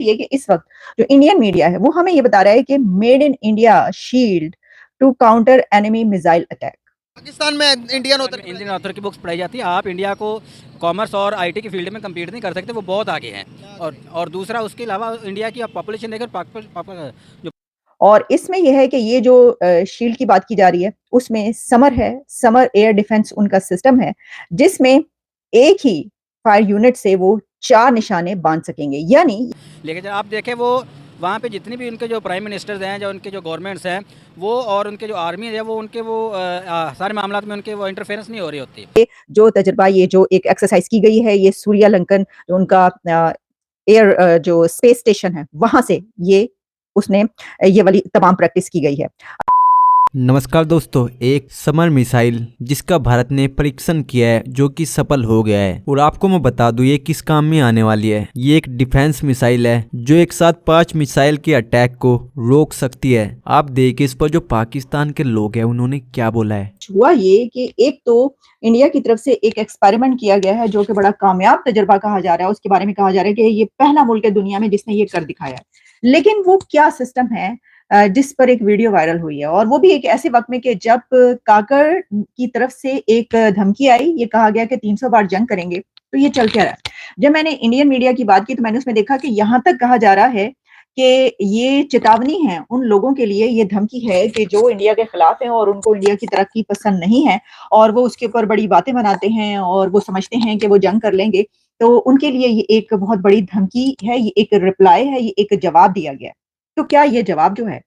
ये कि इस वक्त जो इंडियन मीडिया है वो हमें ये बता रहा है कि made in India shield to counter enemy missile attack. Pakistan में इंडियन ऑथर इंडियन ऑथर की बुक्स पढ़ाई जाती है। आप इंडिया को कॉमर्स और आईटी की फील्ड में कम्पीट नहीं कर सकते, वो बहुत आगे हैं। और दूसरा उसके अलावा इंडिया की आप पॉपुलेशन देखकर जो और इसमें यह है कि ये जो शील्ड की बात की जा रही है उसमें समर है, समर एयर डिफेंस उनका सिस्टम है जिसमें एक ही फायर यूनिट से वो 4 निशाने बांध सकेंगे। यानी लेकिन जब आप देखें वो वहाँ पे जितनी भी उनके जो प्राइम मिनिस्टर्स हैं, जो उनके जो गवर्नमेंट्स हैं, वो और उनके जो आर्मी है वो उनके वो सारे मामलात में उनके वो इंटरफेरेंस नहीं हो रही होती। जो तजर्बा ये जो एक एक्सरसाइज की गई है ये सूर्यालंकन जो उनका एयर जो स्पेस स्टेशन है वहां से ये उसने ये वाली तमाम प्रैक्टिस की गई है। नमस्कार दोस्तों, एक समर मिसाइल जिसका भारत ने परीक्षण किया है जो कि सफल हो गया है। और आपको मैं बता दूं ये किस काम में आने वाली है। ये एक डिफेंस मिसाइल है जो एक साथ 5 मिसाइल के अटैक को रोक सकती है। आप देखिए इस पर जो पाकिस्तान के लोग हैं उन्होंने क्या बोला है। हुआ ये कि एक तो इंडिया की तरफ से एक एक्सपेरिमेंट किया गया है जो कि बड़ा कामयाब तजर्बा कहा जा रहा है। उसके बारे में कहा जा रहा है कि ये पहला मुल्क है दुनिया में जिसने ये कर दिखाया है। लेकिन वो क्या सिस्टम है जिस पर एक वीडियो वायरल हुई है और वो भी एक ऐसे वक्त में कि जब काकर की तरफ से एक धमकी आई, ये कहा गया कि 300 बार जंग करेंगे। तो ये चल क्या रहा है। जब मैंने इंडियन मीडिया की बात की तो मैंने उसमें देखा कि यहाँ तक कहा जा रहा है कि ये चेतावनी है उन लोगों के लिए, ये धमकी है कि जो इंडिया के खिलाफ हैं और उनको इंडिया की तरक्की पसंद नहीं है और वो उसके ऊपर बड़ी बातें बनाते हैं और वो समझते हैं कि वो जंग कर लेंगे। तो उनके लिए ये एक बहुत बड़ी धमकी है, ये एक रिप्लाई है, ये एक जवाब दिया गया है। तो क्या ये जवाब जो है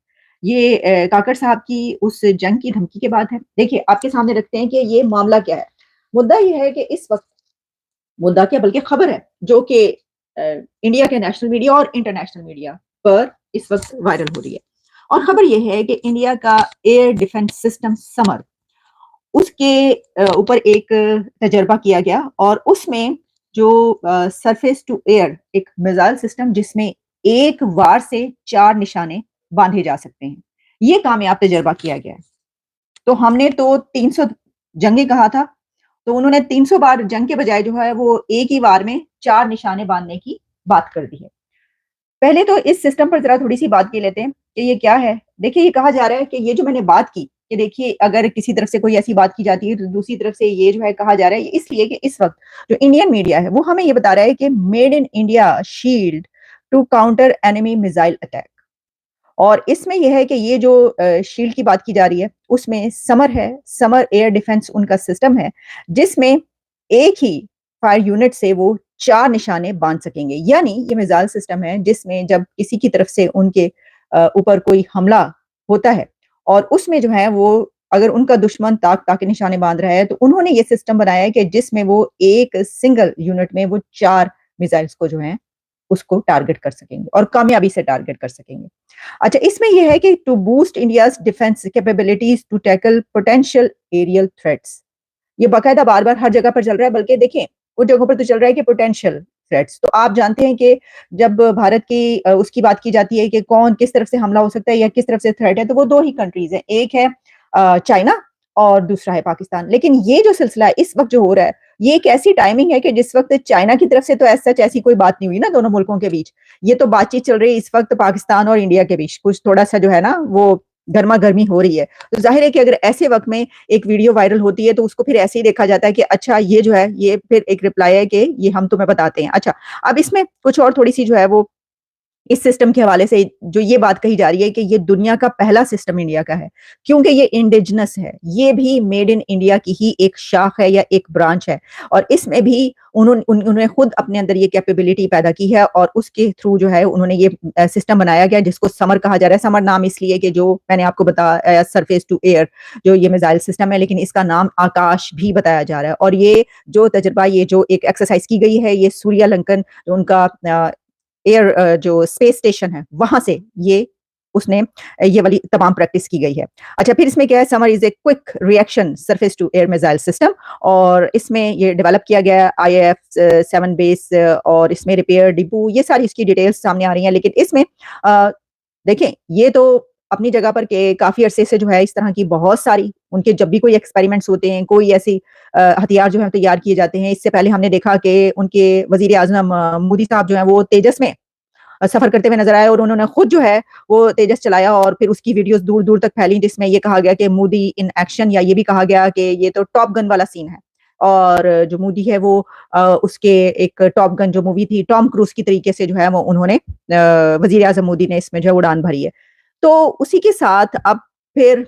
ये काकर साहब की उस जंग की धमकी के बाद है? देखिए आपके सामने रखते हैं कि ये मामला क्या है। मुद्दा ये है कि इस वक्त मुद्दा क्या बल्कि खबर है जो कि इंडिया के नेशनल मीडिया और इंटरनेशनल मीडिया पर इस वक्त वायरल हो रही है। और खबर यह है कि इंडिया का एयर डिफेंस सिस्टम समर उसके ऊपर एक तजर्बा किया गया और उसमें जो सरफेस टू एयर एक मिसाइल सिस्टम जिसमें एक वार से 4 निशाने बांधे जा सकते हैं, ये कामयाब तजर्बा किया गया है। तो हमने तो 300 जंगे कहा था, तो उन्होंने 300 बार जंग के बजाय जो है वो एक ही वार में 4 निशाने बांधने की बात कर दी है। पहले तो इस सिस्टम पर जरा थोड़ी सी बात की लेते हैं कि ये क्या है। देखिए ये कहा जा रहा है कि ये जो मैंने बात की कि देखिए अगर किसी तरफ से कोई ऐसी बात की जाती है तो दूसरी तरफ से ये जो है कहा जा रहा है इसलिए कि इस वक्त जो इंडियन मीडिया है वो हमें ये बता रहा है कि made in India shield to counter enemy missile attack. और इसमें यह है कि ये जो शील्ड की बात की जा रही है उसमें समर है, समर एयर डिफेंस उनका सिस्टम है जिसमें एक ही फायर यूनिट से वो 4 निशाने बांध सकेंगे। यानी ये मिसाइल सिस्टम है जिसमें जब किसी की तरफ से उनके ऊपर कोई हमला होता है और उसमें जो है वो अगर उनका दुश्मन ताक ताक के निशाने बांध रहा है तो उन्होंने ये सिस्टम बनाया है कि जिसमें वो एक सिंगल यूनिट में वो 4 मिसाइल्स को जो है उसको टारगेट कर सकेंगे और कामयाबी से टारगेट कर सकेंगे। अच्छा, इसमें यह है कि to boost India's defence capabilities to tackle potential aerial threats, ये बाकायदा बार-बार हर जगह पर चल रहा है। बल्कि देखें उन जगहों पर तो चल रहा है कि पोटेंशियल थ्रेट्स। तो आप जानते हैं कि जब भारत की उसकी बात की जाती है कि कौन किस तरफ से हमला हो सकता है या किस तरफ से थ्रेट है, तो वो 2 ही कंट्रीज हैं, एक है चाइना और दूसरा है पाकिस्तान। लेकिन ये जो सिलसिला है इस वक्त जो हो रहा है ये एक ऐसी टाइमिंग है कि जिस वक्त चाइना की तरफ से तो ऐसा ऐसी कोई बात नहीं हुई ना दोनों मुल्कों के बीच, ये तो बातचीत चल रही है इस वक्त पाकिस्तान और इंडिया के बीच, कुछ थोड़ा सा जो है ना वो गर्मा गर्मी हो रही है। तो जाहिर है कि अगर ऐसे वक्त में एक वीडियो वायरल होती है तो उसको फिर ऐसे ही देखा जाता है कि अच्छा ये जो है ये फिर एक रिप्लाई है कि ये हम तुम्हें बताते हैं। अच्छा, अब इसमें कुछ और थोड़ी सी जो है वो इस सिस्टम के हवाले से जो ये बात कही जा रही है कि ये दुनिया का पहला सिस्टम इंडिया का है क्योंकि ये इंडिजिनस है, ये भी मेड इन इंडिया की ही एक शाख है या एक ब्रांच है और इसमें भी उन्होंने खुद अपने अंदर ये कैपेबिलिटी पैदा की है और उसके थ्रू जो है उन्होंने ये सिस्टम बनाया गया जिसको समर कहा जा रहा है। समर नाम इसलिए कि जो मैंने आपको बताया सरफेस टू एयर जो ये मिसाइल सिस्टम है, लेकिन इसका नाम आकाश भी बताया जा रहा है। और ये जो तजर्बा ये जो एक एक्सरसाइज की गई है ये सूर्यालंकन जो उनका एयर जो स्पेस स्टेशन है वहां से ये उसने ये वाली तमाम प्रैक्टिस की गई है। अच्छा, फिर इसमें क्या है, SAMAR is a quick reaction surface to air missile system और इसमें ये डेवलप किया गया IAF-7 बेस और इसमें रिपेयर डिपो ये सारी इसकी डिटेल्स सामने आ रही हैं। लेकिन इसमें देखें ये तो अपनी जगह पर के काफी अरसे से जो है इस तरह की बहुत सारी उनके जब भी कोई एक्सपेरिमेंट्स होते हैं, कोई ऐसी हथियार जो है तैयार किए जाते हैं। इससे पहले हमने देखा कि उनके वजीर आजम मोदी साहब जो है वो तेजस में सफर करते हुए नजर आए और उन्होंने खुद जो है वो तेजस चलाया और फिर उसकी वीडियोस दूर दूर तक फैली जिसमें ये कहा गया कि मोदी इन एक्शन, या ये भी कहा गया कि ये तो टॉप गन वाला सीन है। और जो मोदी है वो उसके एक टॉप गन जो मूवी थी टॉम क्रूज की तरीके से जो है वो उन्होंने वजीर आजम मोदी ने इसमें जो है उड़ान भरी है। तो उसी के साथ अब फिर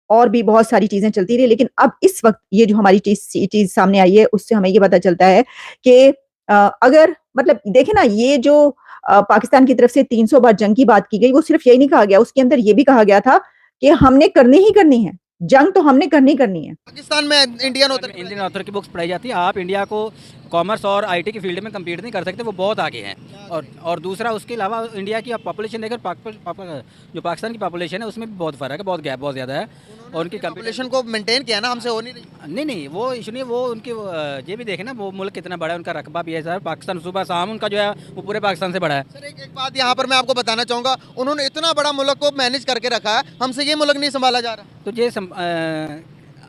और भी बहुत सारी चीजें चलती रही, लेकिन अब इस वक्त ये जो हमारी चीज सामने आई है उससे हमें ये पता चलता है कि अगर मतलब देखे ना, ये जो पाकिस्तान की तरफ से 300 बार जंग की बात की गई, वो सिर्फ यही नहीं कहा गया, उसके अंदर ये भी कहा गया था कि हमने करनी ही करनी है जंग, तो हमने करनी है। पाकिस्तान में इंडियन ऑथर इंडियन ऑथर की बुक्स पढ़ाई जाती है। आप इंडिया को कॉमर्स और आईटी की फील्ड में कम्पीट नहीं कर सकते, वो बहुत आगे हैं। और दूसरा उसके अलावा इंडिया की आप पॉपुलेशन देखकर जो पाकिस्तान की पॉपुलेशन है उसमें भी बहुत फ़र्क है, बहुत गैप बहुत ज़्यादा है। और उनकी पॉपुलेशन को मेंटेन किया ना, हमसे हो नहीं रही। नहीं वो इशू नहीं, वो उनकी ये भी देखें ना, वो मुल्क कितना बड़ा है, उनका रकबा भी है सर। पाकिस्तान सुबह शाम उनका जो है वो पूरे पाकिस्तान से बड़ा है। सर एक बात यहाँ पर मैं आपको बताना चाहूँगा, उन्होंने इतना बड़ा मुल्क को मैनेज करके रखा है, हमसे ये मुल्क नहीं संभाला जा रहा। तो ये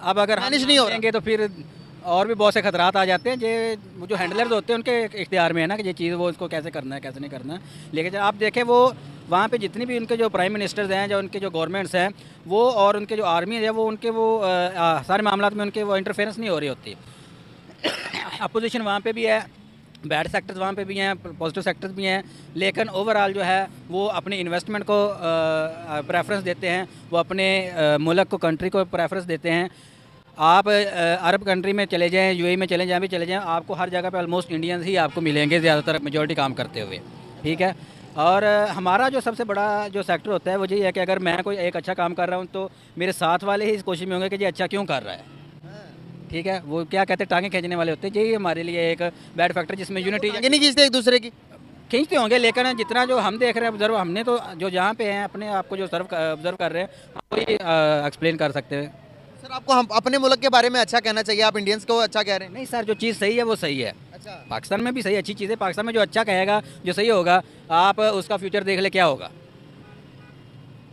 अब अगर मैनेज नहीं हो रहेंगे तो फिर और भी बहुत से खतरात आ जाते हैं। ये जो हैंडलर्स होते हैं उनके इख्तियार में है ना कि ये चीज़ वो इसको कैसे करना है कैसे नहीं करना है। लेकिन जब आप देखें वो वहाँ पे जितनी भी उनके जो प्राइम मिनिस्टर्स हैं, जो उनके जो गवर्नमेंट्स हैं, वो और उनके जो आर्मी है, वो उनके वो सारे मामलों में उनके वो इंटरफेरेंस नहीं हो रही होती। अपोजिशन वहाँ पे भी है, बैड सेक्टर्स वहाँ पे भी हैं, पॉजिटिव सेक्टर्स भी हैं, लेकिन ओवरऑल जो है वो अपनी इन्वेस्टमेंट को प्रेफरेंस देते हैं, वो अपने मुल्क को, कंट्री को प्रेफरेंस देते हैं। आप अरब कंट्री में चले जाएं, यूएई में चले जाएं, भी चले जाएं, आपको हर जगह पे ऑलमोस्ट इंडियंस ही आपको मिलेंगे, ज़्यादातर मेजॉरिटी काम करते हुए, ठीक है। और हमारा जो सबसे बड़ा जो सेक्टर होता है वो यही है कि अगर मैं कोई एक अच्छा काम कर रहा हूँ तो मेरे साथ वाले ही इस कोशिश में होंगे कि ये अच्छा क्यों कर रहा है, ठीक है। वो क्या कहते हैं, टांगे खींचने वाले होते हैं। यही हमारे लिए एक बैड फैक्टर जिसमें यूनिटी नहीं खींचते एक दूसरे की, खींचते होंगे, लेकिन जितना जो हम देख रहे हैं ऑब्जर्व, हमने तो जो जहाँ पे हैं अपने आप को जो ऑब्जर्व कर रहे हैं वही एक्सप्लेन कर सकते हैं। सर आपको हम अपने मुल्क के बारे में अच्छा कहना चाहिए, आप इंडियंस को अच्छा कह रहे हैं। नहीं सर, जो चीज़ सही है वो सही है। अच्छा, पाकिस्तान में भी सही अच्छी चीज़ है, पाकिस्तान में जो अच्छा कहेगा, जो सही होगा, आप उसका फ्यूचर देख ले क्या होगा।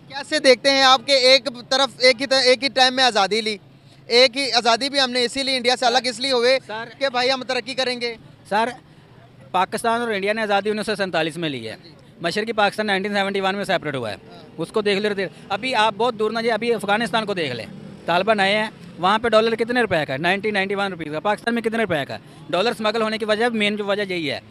कैसे देखते हैं आपके एक तरफ एक ही टाइम में आज़ादी ली, एक ही आज़ादी भी हमने इसीलिए इंडिया से अलग इसलिए हुए सर कि भाई हम तरक्की करेंगे। सर पाकिस्तान और इंडिया ने आज़ादी 1947 में ली है, मशरकी पाकिस्तान 1971 में सेपरेट हुआ है, उसको देख ले। अभी आप बहुत दूर ना जाइए, अभी अफगानिस्तान को देख लें, तालिबान आए हैं, वहाँ पे डॉलर कितने रुपए का है, 1991 रुपीज़ का। पाकिस्तान में कितने रुपए का है। डॉलर स्मगल होने की वजह, मेन जो वजह यही है